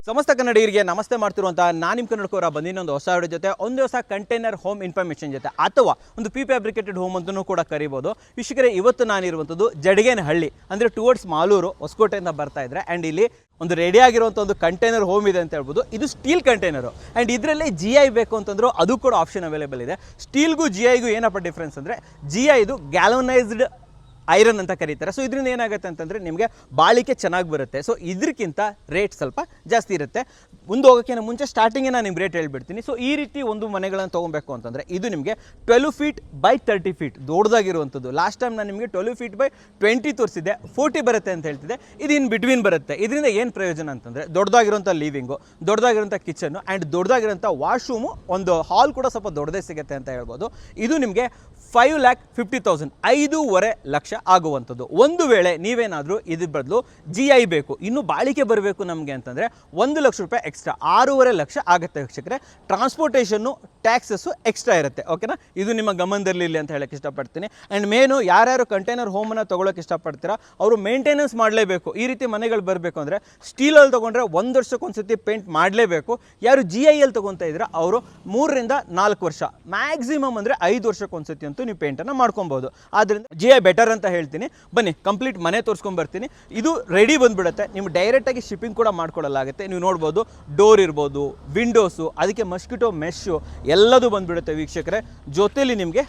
ಸಮಸ್ತ ಕನ್ನಡಿಗರಿಗೆ ನಮಸ್ತೆ ಮಾಡ್ತಿರುವಂಥ ನಾನು ನಿಮ್ಮ ಕನ್ನಡಕವರ ಬಂದಿನೊಂದು ಹೊಸ ವಿಡಿಯೋ ಜೊತೆ ಒಂದು ಹೊಸ ಕಂಟೈನರ್ ಹೋಮ್ ಇನ್ಫಾರ್ಮೇಷನ್ ಜೊತೆ ಅಥವಾ ಒಂದು ಫ್ಯಾಬ್ರಿಕೇಟೆಡ್ ಹೋಮ್ ಅಂತಲೂ ಕೂಡ ಕರಿಬೋದು. ವೀಕ್ಷಕರೇ, ಇವತ್ತು ನಾನಿರುವಂಥದ್ದು ಜಡಗೇನಹಳ್ಳಿ ಅಂದರೆ ಟುವರ್ಡ್ಸ್ ಮಾಲೂರು ಹೊಸಕೋಟೆಯಿಂದ ಬರ್ತಾ ಇದ್ರೆ ಆ್ಯಂಡ್ ಇಲ್ಲಿ ಒಂದು ರೆಡಿ ಆಗಿರುವಂಥ ಒಂದು ಕಂಟೈನರ್ ಹೋಮ್ ಇದೆ ಅಂತ ಹೇಳ್ಬೋದು. ಇದು ಸ್ಟೀಲ್ ಕಂಟೈನರು ಆ್ಯಂಡ್ ಇದರಲ್ಲೇ GI ಬೇಕು ಅಂತಂದರೂ ಅದು ಕೂಡ ಆಪ್ಷನ್ ಅವೈಲೇಬಲ್ ಇದೆ. ಸ್ಟೀಲ್ಗೂ GIಗೂ ಏನಪ್ಪ ಡಿಫ್ರೆನ್ಸ್ ಅಂದರೆ GI ಇದು ಗ್ಯಾಲೋನೈಸ್ಡ್ ಐರನ್ ಅಂತ ಕರೀತಾರೆ. ಸೊ ಇದರಿಂದ ಏನಾಗುತ್ತೆ ಅಂತಂದರೆ ನಿಮಗೆ ಬಾಳಿಕೆ ಚೆನ್ನಾಗಿ ಬರುತ್ತೆ. ಸೊ ಇದಕ್ಕಿಂತ ರೇಟ್ ಸ್ವಲ್ಪ ಜಾಸ್ತಿ ಇರುತ್ತೆ. ಮುಂದೆ ಹೋಗೋಕ್ಕಿಂತ ಮುಂಚೆ ಸ್ಟಾರ್ಟಿಂಗೇ ನಾನು ನಿಮ್ಗೆ ರೇಟ್ ಹೇಳ್ಬಿಡ್ತೀನಿ. ಸೊ ಈ ರೀತಿ ಒಂದು ಮನೆಗಳನ್ನು ತೊಗೊಬೇಕು ಅಂತಂದರೆ ಇದು ನಿಮಗೆ 12 ಫೀಟ್ ಬೈ 30 ಫೀಟ್ ದೊಡ್ಡದಾಗಿರುವಂಥದ್ದು. ಲಾಸ್ಟ್ ಟೈಮ್ ನಾನು ನಿಮಗೆ 12 ಫೀಟ್ ಬೈ 20 ತೋರಿಸಿದ್ದೆ, 40 ಬರುತ್ತೆ ಅಂತ ಹೇಳ್ತಿದ್ದೆ. ಇದು ಇನ್ ಬಿಟ್ವೀನ್ ಬರುತ್ತೆ. ಇದರಿಂದ ಏನು ಪ್ರಯೋಜನ ಅಂತಂದರೆ ದೊಡ್ಡದಾಗಿರುವಂಥ ಲಿವಿಂಗು, ದೊಡ್ಡದಾಗಿರುವಂಥ ಕಿಚನ್ನು ಆ್ಯಂಡ್ ದೊಡ್ಡದಾಗಿರುವಂಥ ವಾಶ್ರೂಮು, ಒಂದು ಹಾಲ್ ಕೂಡ ಸ್ವಲ್ಪ ದೊಡ್ಡದೇ ಸಿಗುತ್ತೆ ಅಂತ ಹೇಳ್ಬೋದು. ಇದು ನಿಮಗೆ 5,50,000 5.5 ಲಕ್ಷ ಆಗುವಂಥದ್ದು. ಒಂದು ವೇಳೆ ನೀವೇನಾದರೂ ಇದ್ರ ಬದಲು GI ಬೇಕು, ಇನ್ನೂ ಬಾಳಿಕೆ ಬರಬೇಕು ನಮಗೆ ಅಂತಂದರೆ 1 ಲಕ್ಷ ರೂಪಾಯಿ ಎಕ್ಸ್ಟ್ರಾ 6.5 ಲಕ್ಷ ಆಗುತ್ತೆ ವೀಕ್ಷಕರೇ. ಟ್ರಾನ್ಸ್ಪೋರ್ಟೇಷನ್ನು ಟ್ಯಾಕ್ಸಸ್ಸು ಎಕ್ಸ್ಟ್ರಾ ಇರುತ್ತೆ. ಓಕೆನಾ, ಇದು ನಿಮ್ಮ ಗಮನದಲ್ಲಿರಲಿ ಅಂತ ಹೇಳಕ್ಕೆ ಇಷ್ಟಪಡ್ತೀನಿ. ಆ್ಯಂಡ್ ಮೇನು ಯಾರ್ಯಾರು ಕಂಟೈನರ್ ಹೋಮನ್ನು ತೊಗೊಳಕ್ಕೆ ಇಷ್ಟಪಡ್ತೀರಾ ಅವರು ಮೇಂಟೆನೆನ್ಸ್ ಮಾಡಲೇಬೇಕು. ಈ ರೀತಿ ಮನೆಗಳು ಬರಬೇಕು ಅಂದರೆ ಸ್ಟೀಲಲ್ಲಿ ತೊಗೊಂಡ್ರೆ 1 ವರ್ಷಕ್ಕೊಂದ್ಸತಿ ಪೇಂಟ್ ಮಾಡಲೇಬೇಕು. ಯಾರು GIಯಲ್ಲಿ ತೊಗೊತಾ ಇದ್ದೀರಾ ಅವರು 3 ರಿಂದ 4 ವರ್ಷ, ಮ್ಯಾಕ್ಸಿಮಮ್ ಅಂದರೆ 5 ವರ್ಷಕ್ಕೊಂದ್ಸತಿ ಅಂತೂ ನೀವು ಪೇಂಟನ್ನು ಮಾಡ್ಕೊಬೋದು. ಆದ್ದರಿಂದ GI ಬೆಟರ್ ಅಂತ ಹೇಳ್ತೀನಿ. ಬನ್ನಿ ಕಂಪ್ಲೀಟ್ ಮನೆ ತೋರಿಸ್ಕೊಂಡ್ಬರ್ತೀನಿ. ಇದು ರೆಡಿ ಬಂದುಬಿಡುತ್ತೆ. ನೀವು ಡೈರೆಕ್ಟಾಗಿ ಶಿಪ್ಪಿಂಗ್ ಕೂಡ ಮಾಡ್ಕೊಳ್ಳಲಾಗುತ್ತೆ. ನೀವು ನೋಡ್ಬೋದು ಡೋರ್ ಇರ್ಬೋದು, ವಿಂಡೋಸು, ಅದಕ್ಕೆ ಮಸ್ಕಿಟೋ ಮೆಶ್ಶು ಎಲ್ಲದೂ ಬಂದುಬಿಡುತ್ತೆ ವೀಕ್ಷಕರೇ. ಜೊತೆಯಲ್ಲಿ ನಿಮಗೆ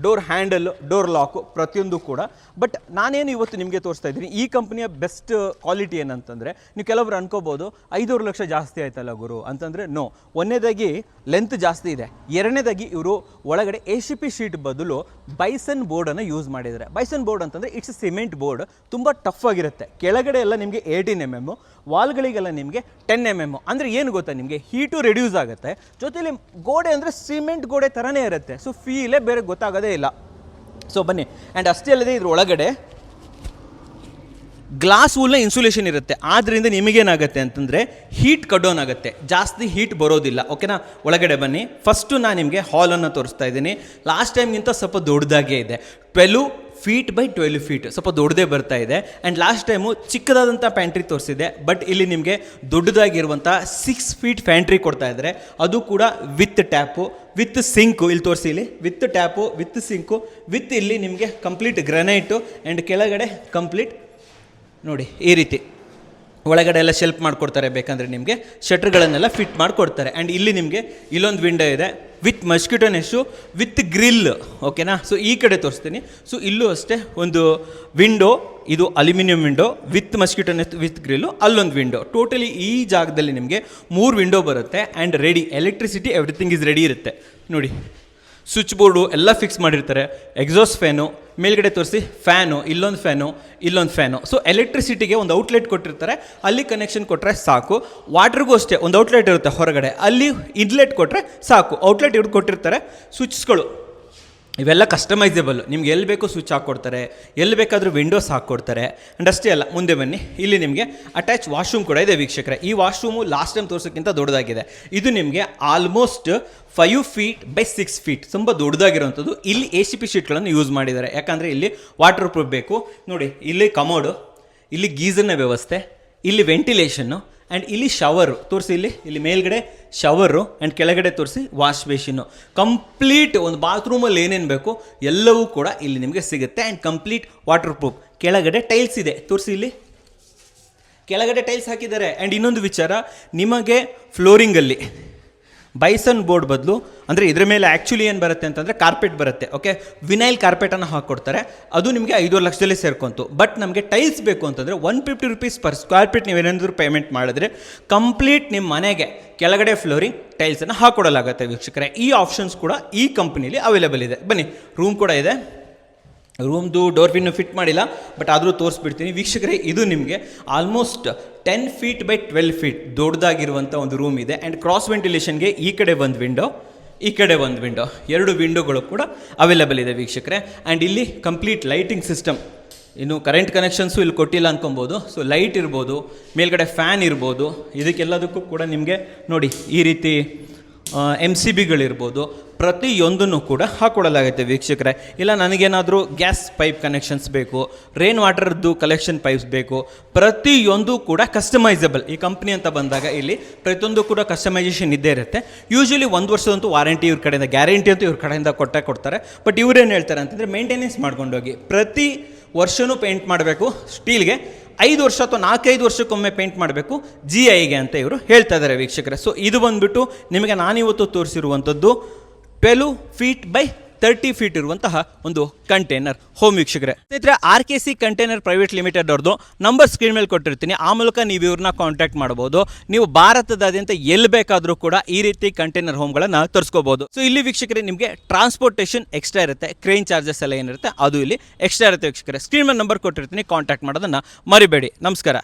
ಡೋರ್ ಹ್ಯಾಂಡಲ್, ಡೋರ್ ಲಾಕು ಪ್ರತಿಯೊಂದು ಕೂಡ. ಬಟ್ ನಾನೇನು ಇವತ್ತು ನಿಮಗೆ ತೋರಿಸ್ತಾ ಇದ್ದೀನಿ, ಈ ಕಂಪ್ನಿಯ ಬೆಸ್ಟ್ ಕ್ವಾಲಿಟಿ ಏನಂತಂದರೆ, ನೀವು ಕೆಲವರು ಅನ್ಕೋಬೋದು 5.5 ಲಕ್ಷ ಜಾಸ್ತಿ ಆಯ್ತಲ್ಲ ಗುರು ಅಂತಂದರೆ ನೋ. ಒಂದನೇದಾಗಿ ಲೆಂತ್ ಜಾಸ್ತಿ ಇದೆ, ಎರಡನೇದಾಗಿ ಇವರು ಒಳಗಡೆ ACP ಶೀಟ್ ಬದಲು ಬೈಸನ್ ಬೋರ್ಡನ್ನು ಯೂಸ್ ಮಾಡಿದ್ದಾರೆ. ಬೈಸನ್ ಬೋರ್ಡ್ ಅಂತಂದರೆ ಇಟ್ಸ್ ಸಿಮೆಂಟ್ ಬೋರ್ಡ್, ತುಂಬ ಟಫ್ ಆಗಿರುತ್ತೆ. ಕೆಳಗಡೆ ಎಲ್ಲ ನಿಮಗೆ 18 mm, ವಾಲ್ಗಳಿಗೆಲ್ಲ ನಿಮಗೆ 10 mm. ಅಂದರೆ ಏನು ಗೊತ್ತಾ, ನಿಮಗೆ ಹೀಟು ರೆಡ್ಯೂಸ್ ಆಗುತ್ತೆ. ಜೊತೆಲಿ ಗೋಡೆ ಅಂದರೆ ಸಿಮೆಂಟ್ ಗೋಡೆ ಥರನೇ ಇರುತ್ತೆ. ಸೊ ಫೀಲೇ ಬೇರೆ ಗೊತ್ತಾಗೋದೇ ಇಲ್ಲ. ಸೊ ಬನ್ನಿ. ಆ್ಯಂಡ್ ಅಷ್ಟೇ ಅಲ್ಲದೆ ಇದ್ರ ಒಳಗಡೆ ಗ್ಲಾಸ್ ವೂಲ್ನ ಇನ್ಸುಲೇಷನ್ ಇರುತ್ತೆ. ಆದ್ದರಿಂದ ನಿಮಗೇನಾಗುತ್ತೆ ಅಂತಂದರೆ ಹೀಟ್ ಕಡೋನ್ ಆಗುತ್ತೆ, ಜಾಸ್ತಿ ಹೀಟ್ ಬರೋದಿಲ್ಲ. ಓಕೆನಾ, ಒಳಗಡೆ ಬನ್ನಿ. ಫಸ್ಟು ನಾನು ನಿಮಗೆ ಹಾಲನ್ನು ತೋರಿಸ್ತಾ ಇದ್ದೀನಿ. ಲಾಸ್ಟ್ ಟೈಮ್ಗಿಂತ ಸ್ವಲ್ಪ ದೊಡ್ಡದಾಗೇ ಇದೆ. 12 ಫೀಟ್ ಬೈ 12 ಫೀಟ್, ಸ್ವಲ್ಪ ದೊಡ್ಡದೇ ಬರ್ತಾ ಇದೆ. ಆ್ಯಂಡ್ ಲಾಸ್ಟ್ ಟೈಮು ಚಿಕ್ಕದಾದಂಥ ಪ್ಯಾಂಟ್ರಿ ತೋರಿಸಿದೆ. ಬಟ್ ಇಲ್ಲಿ ನಿಮಗೆ ದೊಡ್ಡದಾಗಿರುವಂಥ 6 ಫೀಟ್ ಪ್ಯಾಂಟ್ರಿ ಕೊಡ್ತಾ ಇದ್ದಾರೆ. ಅದು ಕೂಡ ವಿತ್ ಟ್ಯಾಪು, ವಿತ್ ಸಿಂಕು. ಇಲ್ಲಿ ತೋರಿಸಿ, ಇಲ್ಲಿ with tap, with sink, with ಇಲ್ಲಿ ನಿಮಗೆ ಕಂಪ್ಲೀಟ್ ಗ್ರನೈಟು ಆ್ಯಂಡ್ ಕೆಳಗಡೆ ಕಂಪ್ಲೀಟ್ ನೋಡಿ ಈ ರೀತಿ ಒಳಗಡೆ ಎಲ್ಲ ಶೆಲ್ಫ್ ಮಾಡಿಕೊಡ್ತಾರೆ. ಬೇಕಂದರೆ ನಿಮಗೆ ಶಟ್ರ್ಗಳನ್ನೆಲ್ಲ ಫಿಟ್ ಮಾಡಿಕೊಡ್ತಾರೆ. ಆ್ಯಂಡ್ ಇಲ್ಲಿ ನಿಮಗೆ ಇಲ್ಲೊಂದು ವಿಂಡೋ ಇದೆ ವಿತ್ ಮಸ್ಕಿಟೋ ನೆಸ್ಸು, ವಿತ್ ಗ್ರಿಲ್. ಓಕೆನಾ, ಸೊ ಈ ಕಡೆ ತೋರಿಸ್ತೀನಿ. ಸೊ ಇಲ್ಲೂ ಅಷ್ಟೇ ಒಂದು ವಿಂಡೋ, ಇದು aluminium window with mosquito Ness with grill, ಅಲ್ಲೊಂದು ವಿಂಡೋ. ಟೋಟಲಿ ಈ ಜಾಗದಲ್ಲಿ ನಿಮಗೆ 3 ವಿಂಡೋ ಬರುತ್ತೆ. And ready electricity everything is ready ಇರುತ್ತೆ. ನೋಡಿ ಸ್ವಿಚ್ ಬೋರ್ಡು ಎಲ್ಲ ಫಿಕ್ಸ್ ಮಾಡಿರ್ತಾರೆ. ಎಕ್ಸಾಸ್ಟ್ ಫ್ಯಾನು ಮೇಲ್ಗಡೆ ತೋರಿಸಿ, ಫ್ಯಾನು, ಇಲ್ಲೊಂದು ಫ್ಯಾನು, ಇಲ್ಲೊಂದು ಫ್ಯಾನು. ಸೊ ಎಲೆಕ್ಟ್ರಿಸಿಟಿಗೆ ಒಂದು ಔಟ್ಲೆಟ್ ಕೊಟ್ಟಿರ್ತಾರೆ, ಅಲ್ಲಿ ಕನೆಕ್ಷನ್ ಕೊಟ್ಟರೆ ಸಾಕು. ವಾಟ್ರಿಗೂ ಅಷ್ಟೇ ಒಂದು ಔಟ್ಲೆಟ್ ಇರುತ್ತೆ ಹೊರಗಡೆ, ಅಲ್ಲಿ ಇನ್ಲೆಟ್ ಕೊಟ್ಟರೆ ಸಾಕು. ಔಟ್ಲೆಟ್ ಇವ್ರು ಕೊಟ್ಟಿರ್ತಾರೆ. ಸ್ವಿಚ್ಗಳು ಇವೆಲ್ಲ ಕಸ್ಟಮೈಸೇಬಲ್, ನಿಮ್ಗೆ ಎಲ್ಲಿ ಬೇಕೋ ಸ್ವಿಚ್ ಹಾಕ್ಕೊಡ್ತಾರೆ, ಎಲ್ಲಿ ಬೇಕಾದರೂ ವಿಂಡೋಸ್ ಹಾಕ್ಕೊಡ್ತಾರೆ. ಆ್ಯಂಡ್ ಅಷ್ಟೇ ಅಲ್ಲ, ಮುಂದೆ ಬನ್ನಿ, ಇಲ್ಲಿ ನಿಮಗೆ ಅಟ್ಯಾಚ್ ವಾಶ್ರೂಮ್ ಕೂಡ ಇದೆ ವೀಕ್ಷಕರೇ. ಈ ವಾಶ್ರೂಮು ಲಾಸ್ಟ್ ಟೈಮ್ ತೋರಿಸೋಕ್ಕಿಂತ ದೊಡ್ಡದಾಗಿದೆ. ಇದು ನಿಮಗೆ ಆಲ್ಮೋಸ್ಟ್ 5 ಫೀಟ್ ಬೈ 6 ಫೀಟ್, ತುಂಬ ದೊಡ್ಡದಾಗಿರುವಂಥದ್ದು. ಇಲ್ಲಿ ACP ಶೀಟ್ಗಳನ್ನು ಯೂಸ್ ಮಾಡಿದ್ದಾರೆ, ಯಾಕಂದರೆ ಇಲ್ಲಿ ವಾಟರ್ ಪ್ರೂಫ್ ಬೇಕು. ನೋಡಿ ಇಲ್ಲಿ ಕಮೋಡು, ಇಲ್ಲಿ ಗೀಸರ್ನ ವ್ಯವಸ್ಥೆ, ಇಲ್ಲಿ ವೆಂಟಿಲೇಷನ್ನು ಆ್ಯಂಡ್ ಇಲ್ಲಿ ಶವರು ತೋರಿಸಿ. ಇಲ್ಲಿ ಮೇಲ್ಗಡೆ ಶವರು ಆ್ಯಂಡ್ ಕೆಳಗಡೆ ತೋರಿಸಿ ವಾಶ್ ಬೇಸಿನ್ನು. ಕಂಪ್ಲೀಟ್ ಒಂದು ಬಾತ್ರೂಮಲ್ಲಿ ಏನೇನು ಬೇಕು ಎಲ್ಲವೂ ಕೂಡ ಇಲ್ಲಿ ನಿಮಗೆ ಸಿಗುತ್ತೆ. And complete water proof. ಕೆಳಗಡೆ ಟೈಲ್ಸ್ ಇದೆ ತೋರಿಸಿ, ಇಲ್ಲಿ ಕೆಳಗಡೆ ಟೈಲ್ಸ್ ಹಾಕಿದ್ದಾರೆ. ಆ್ಯಂಡ್ ಇನ್ನೊಂದು ವಿಚಾರ, ನಿಮಗೆ ಫ್ಲೋರಿಂಗಲ್ಲಿ ಬೈಸನ್ ಬೋರ್ಡ್ ಬದಲು ಅಂದರೆ ಇದ್ರ ಮೇಲೆ ಆ್ಯಕ್ಚುಲಿ ಏನು ಬರುತ್ತೆ ಅಂತಂದರೆ ಕಾರ್ಪೆಟ್ ಬರುತ್ತೆ. ಓಕೆ, ವಿನೈಲ್ ಕಾರ್ಪೆಟನ್ನು ಹಾಕ್ಕೊಡ್ತಾರೆ. ಅದು ನಿಮಗೆ 5.5 ಲಕ್ಷದಲ್ಲಿ ಸೇರ್ಕೊಂತು. ಬಟ್ ನಮಗೆ ಟೈಲ್ಸ್ ಬೇಕು ಅಂತಂದರೆ 150 ರೂಪೀಸ್ ಪರ್ ಸ್ಕ್ವೇರ್ ಫೀಟ್ ನೀವೇನಾದರೂ ಪೇಮೆಂಟ್ ಮಾಡಿದ್ರೆ ಕಂಪ್ಲೀಟ್ ನಿಮ್ಮ ಮನೆಗೆ ಕೆಳಗಡೆ ಫ್ಲೋರಿಂಗ್ ಟೈಲ್ಸನ್ನು ಹಾಕ್ಕೊಡಲಾಗುತ್ತೆ ವೀಕ್ಷಕರೇ. ಈ ಆಪ್ಷನ್ಸ್ ಕೂಡ ಈ ಕಂಪ್ನಿಲಿ ಅವೈಲೇಬಲ್ ಇದೆ. ಬನ್ನಿ, ರೂಮ್ ಕೂಡ ಇದೆ. ರೂಮ್ದು ಡೋರ್ ಪಿನ್ನು ಫಿಟ್ ಮಾಡಿಲ್ಲ, ಬಟ್ ಆದರೂ ತೋರಿಸ್ಬಿಡ್ತೀನಿ ವೀಕ್ಷಕರೇ. ಇದು ನಿಮಗೆ ಆಲ್ಮೋಸ್ಟ್ 10 ಫೀಟ್ ಬೈ 12 ಫೀಟ್ ದೊಡ್ಡದಾಗಿರುವಂಥ ಒಂದು ರೂಮ್ ಇದೆ. ಆ್ಯಂಡ್ ಕ್ರಾಸ್ ವೆಂಟಿಲೇಷನ್ಗೆ ಈ ಕಡೆ ಒಂದು ವಿಂಡೋ, ಈ ಕಡೆ ಒಂದು ವಿಂಡೋ, 2 ವಿಂಡೋಗಳು ಕೂಡ ಅವೈಲೇಬಲ್ ಇದೆ ವೀಕ್ಷಕರೇ. ಆ್ಯಂಡ್ ಇಲ್ಲಿ ಕಂಪ್ಲೀಟ್ ಲೈಟಿಂಗ್ ಸಿಸ್ಟಮ್, ಇನ್ನು ಕರೆಂಟ್ ಕನೆಕ್ಷನ್ಸು ಇಲ್ಲಿ ಕೊಟ್ಟಿಲ್ಲ ಅನ್ಕೊಬೋದು. ಸೊ ಲೈಟ್ ಇರ್ಬೋದು, ಮೇಲ್ಗಡೆ ಫ್ಯಾನ್ ಇರ್ಬೋದು, ಇದಕ್ಕೆಲ್ಲದಕ್ಕೂ ಕೂಡ ನಿಮಗೆ ನೋಡಿ ಈ ರೀತಿ MCBಗಳಿರ್ಬೋದು, ಪ್ರತಿಯೊಂದನ್ನು ಕೂಡ ಹಾಕ್ಕೊಡಲಾಗುತ್ತೆ ವೀಕ್ಷಕರೇ. ಇಲ್ಲ ನನಗೇನಾದರೂ ಗ್ಯಾಸ್ ಪೈಪ್ ಕನೆಕ್ಷನ್ಸ್ ಬೇಕು, ರೈನ್ ವಾಟರ್ದು ಕಲೆಕ್ಷನ್ ಪೈಪ್ಸ್ ಬೇಕು, ಪ್ರತಿಯೊಂದು ಕೂಡ ಕಸ್ಟಮೈಸಬಲ್. ಈ ಕಂಪ್ನಿ ಅಂತ ಬಂದಾಗ ಇಲ್ಲಿ ಪ್ರತಿಯೊಂದು ಕೂಡ ಕಸ್ಟಮೈಸೇಷನ್ ಇದ್ದೇ ಇರುತ್ತೆ. ಯೂಶ್ವಲಿ 1 ವರ್ಷದಂತೂ ವಾರಂಟಿ ಇವ್ರ ಕಡೆಯಿಂದ, ಗ್ಯಾರಂಟಿ ಅಂತೂ ಇವ್ರ ಕಡೆಯಿಂದ ಕೊಡ್ತಾರೆ. ಬಟ್ ಇವ್ರೇನು ಹೇಳ್ತಾರೆ ಅಂತಂದರೆ ಮೇಂಟೆನೆನ್ಸ್ ಮಾಡ್ಕೊಂಡೋಗಿ ಪ್ರತಿ ವರ್ಷವೂ ಪೇಂಟ್ ಮಾಡಬೇಕು. ಸ್ಟೀಲ್ಗೆ 5 ವರ್ಷ ಅಥವಾ 4-5 ವರ್ಷಕ್ಕೊಮ್ಮೆ ಪೇಂಟ್ ಮಾಡಬೇಕು GIಗೆ ಅಂತ ಇವರು ಹೇಳ್ತಾ ಇದ್ದಾರೆ ವೀಕ್ಷಕರೇ. ಸೊ ಇದು ಬಂದುಬಿಟ್ಟು ನಿಮಗೆ ನಾನಿವತ್ತು ತೋರಿಸಿರುವಂಥದ್ದು 12 ಫೀಟ್ ಬೈ 30 ಫೀಟ್ ಇರುವಂತಹ ಒಂದು ಕಂಟೈನರ್ ಹೋಮ್ ವೀಕ್ಷಕರೇ. ಸ್ನೇಹಿತರೆ, RKC ಕಂಟೈನರ್ ಪ್ರೈವೇಟ್ ಲಿಮಿಟೆಡ್ ಅವ್ರದ್ದು ನಂಬರ್ ಸ್ಕ್ರೀನ್ ಮೇಲೆ ಕೊಟ್ಟಿರ್ತೀನಿ. ಆ ಮೂಲಕ ನೀವು ಇವ್ರನ್ನ ಕಾಂಟ್ಯಾಕ್ಟ್ ಮಾಡಬಹುದು. ನೀವು ಭಾರತದಾದ್ಯಂತ ಎಲ್ಲಿ ಬೇಕಾದರೂ ಕೂಡ ಈ ರೀತಿ ಕಂಟೈನರ್ ಹೋಮ್ಗಳನ್ನು ತರಿಸ್ಕೋಬಹುದು. ಸೊ ಇಲ್ಲಿ ವೀಕ್ಷಕರೇ ನಿಮಗೆ ಟ್ರಾನ್ಸ್ಪೋರ್ಟೇಷನ್ ಎಕ್ಸ್ಟ್ರಾ ಇರುತ್ತೆ, ಕ್ರೇನ್ ಚಾರ್ಜಸ್ ಎಲ್ಲ ಏನಿರುತ್ತೆ ಅದು ಇಲ್ಲಿ ಎಕ್ಸ್ಟ್ರಾ ಇರುತ್ತೆ ವೀಕ್ಷಕರೇ. ಸ್ಕ್ರೀನ್ ಮೇಲೆ ನಂಬರ್ ಕೊಟ್ಟಿರ್ತೀನಿ, ಕಾಂಟ್ಯಾಕ್ಟ್ ಮಾಡೋದನ್ನು ಮರಿಬೇಡಿ. ನಮಸ್ಕಾರ.